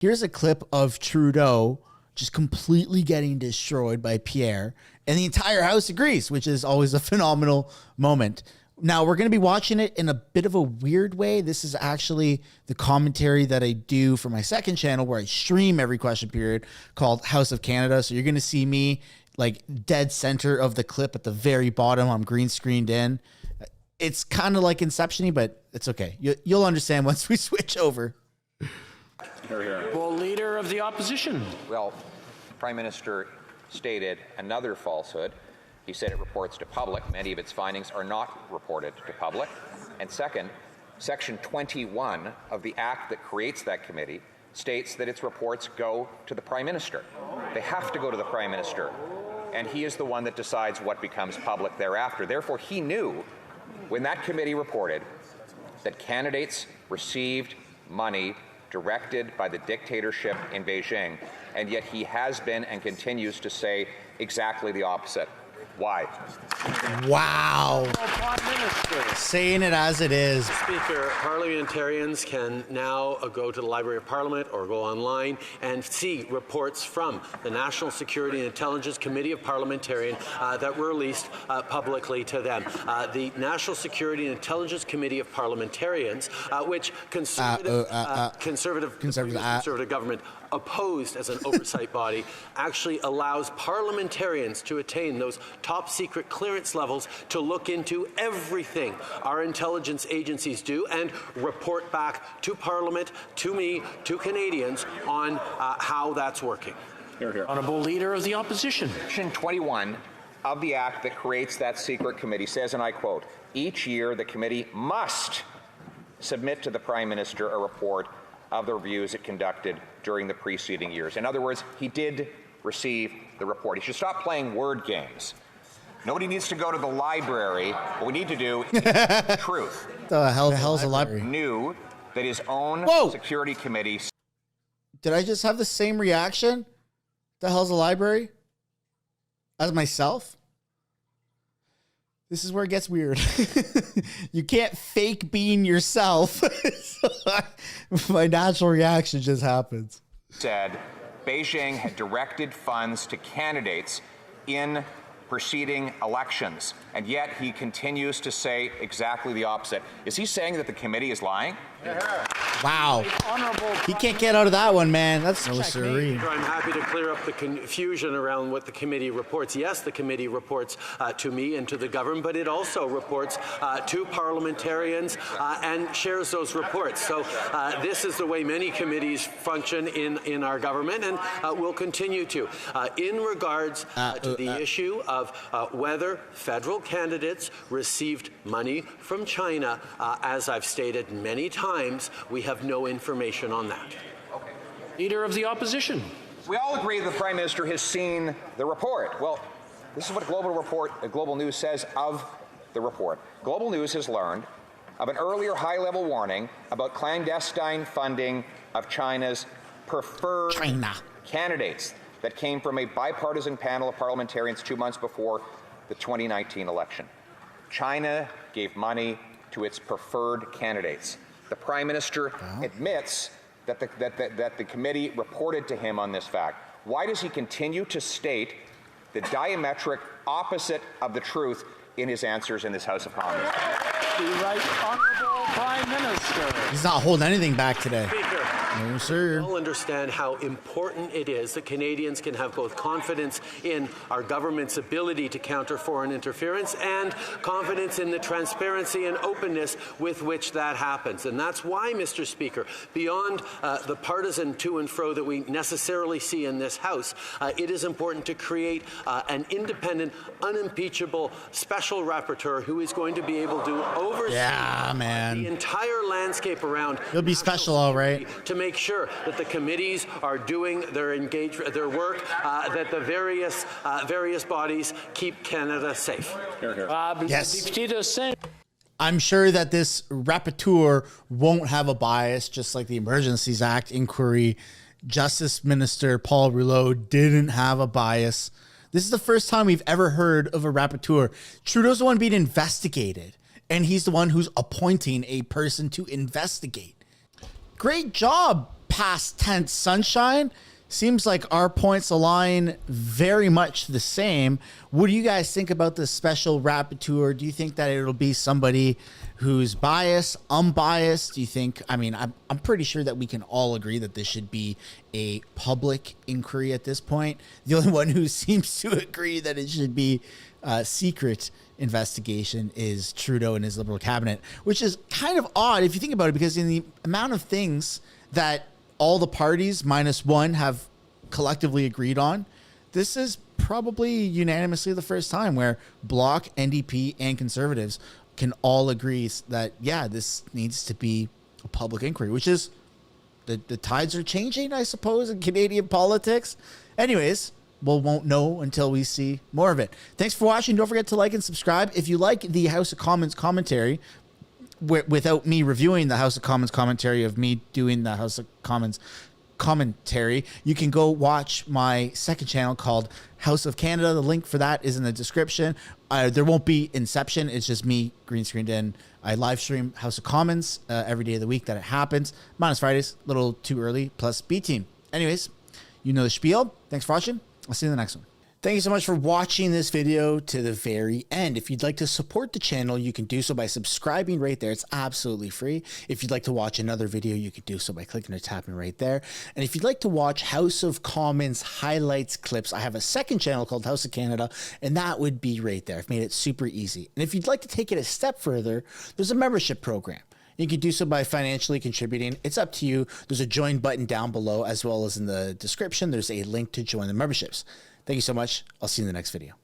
Here's a clip of Trudeau just completely getting destroyed by Pierre, and the entire House agrees, which is always a phenomenal moment. Now, we're going to be watching it in a bit of a weird way. This is actually the commentary that I do for my second channel where I stream every question period called House of Canada. So you're going to see me like dead center of the clip at the very bottom. I'm green screened in. It's kind of like Inception-y, but it's okay. You'll understand once we switch over. Hear, hear. Well, Leader of the Opposition. Well, Prime Minister stated another falsehood. He said it reports to public. Many of its findings are not reported to public. And second, Section 21 of the Act that creates that committee states that its reports go to the Prime Minister. They have to go to the Prime Minister. And he is the one that decides what becomes public thereafter. Therefore, he knew when that committee reported that candidates received money directed by the dictatorship in Beijing, and yet he has been and continues to say exactly the opposite. Why? Wow. Prime Minister. Saying it as it is. Speaker, parliamentarians can now go to the Library of Parliament or go online and see reports from the National Security and Intelligence Committee of Parliamentarians that were released publicly to them. The National Security and Intelligence Committee of Parliamentarians, which conservative government opposed as an oversight body, actually allows parliamentarians to attain those top secret clearance levels to look into everything our intelligence agencies do and report back to Parliament, to me, to Canadians on how that's working. Hear, hear. Honourable Leader of the Opposition. Section 21 of the Act that creates that secret committee says, and I quote, each year the committee must submit to the Prime Minister a report of the reviews it conducted during the preceding years. In other words, he did receive the report. He should stop playing word games. Nobody needs to go to the library. What we need to do is the truth. The hell's a library? Knew that his own security committee. Did I just have the same reaction? The hell's a library? As myself? This is where it gets weird. You can't fake being yourself. My natural reaction just happens. Said Beijing had directed funds to candidates in preceding elections, and yet he continues to say exactly the opposite. Is he saying that the committee is lying? Wow. He can't get out of that one, man. That's no siree. I'm happy to clear up the confusion around what the committee reports. Yes, the committee reports to me and to the government, but it also reports to parliamentarians and shares those reports. So this is the way many committees function in our government, and will continue to. In regards to the issue of whether federal candidates received money from China, as I've stated many times, we have no information on that. Leader of the Opposition. We all agree the Prime Minister has seen the report. Well, this is what Global News says of the report. Global News has learned of an earlier high-level warning about clandestine funding of China's preferred candidates that came from a bipartisan panel of parliamentarians 2 months before the 2019 election. China gave money to its preferred candidates. The Prime Minister admits that the committee reported to him on this fact. Why does he continue to state the diametric opposite of the truth in his answers in this House of Commons? The Right Honourable Prime Minister. He's not holding anything back today. Speaker, No, sir. we all understand how important it is that Canadians can have both confidence in our government's ability to counter foreign interference and confidence in the transparency and openness with which that happens. And that's why, Mr. Speaker, beyond the partisan to and fro that we necessarily see in this House, it is important to create an independent, unimpeachable special rapporteur who is going to be able to oversee the entire landscape around. He'll be special, all right. To make sure that the committees are doing their work, that the various bodies keep Canada safe. Yes. I'm sure that this rapporteur won't have a bias, just like the Emergencies Act inquiry. Justice Minister Paul Rouleau didn't have a bias. This is the first time we've ever heard of a rapporteur. Trudeau's the one being investigated, and he's the one who's appointing a person to investigate. Great job, past tense sunshine. Seems like our points align very much the same. What do you guys think about this special rapporteur? Do you think that it'll be somebody who's biased, unbiased? Do you think, I mean, I'm pretty sure that we can all agree that this should be a public inquiry at this point. The only one who seems to agree that it should be a secret investigation is Trudeau and his Liberal cabinet, which is kind of odd if you think about it, because in the amount of things that all the parties minus one have collectively agreed on, this is probably unanimously the first time where Bloc, NDP, and Conservatives can all agree that, yeah, this needs to be a public inquiry, which is the tides are changing, I suppose, in Canadian politics. Anyways, we won't know until we see more of it. Thanks for watching. Don't forget to like and subscribe. If you like the House of Commons commentary, without me reviewing the House of Commons commentary of me doing the House of Commons commentary, you can go watch my second channel called House of Canada. The link for that is in the description. There won't be Inception. It's just me green screened in. I live stream House of Commons every day of the week that it happens. Minus Fridays, a little too early, plus B team. Anyways, you know the spiel. Thanks for watching. I'll see you in the next one. Thank you so much for watching this video to the very end. If you'd like to support the channel, you can do so by subscribing right there. It's absolutely free. If you'd like to watch another video, you can do so by clicking or tapping right there. And if you'd like to watch House of Commons highlights clips, I have a second channel called House of Canada, and that would be right there. I've made it super easy. And if you'd like to take it a step further, there's a membership program. You can do so by financially contributing. It's up to you. There's a join button down below, as well as in the description. There's a link to join the memberships. Thank you so much. I'll see you in the next video.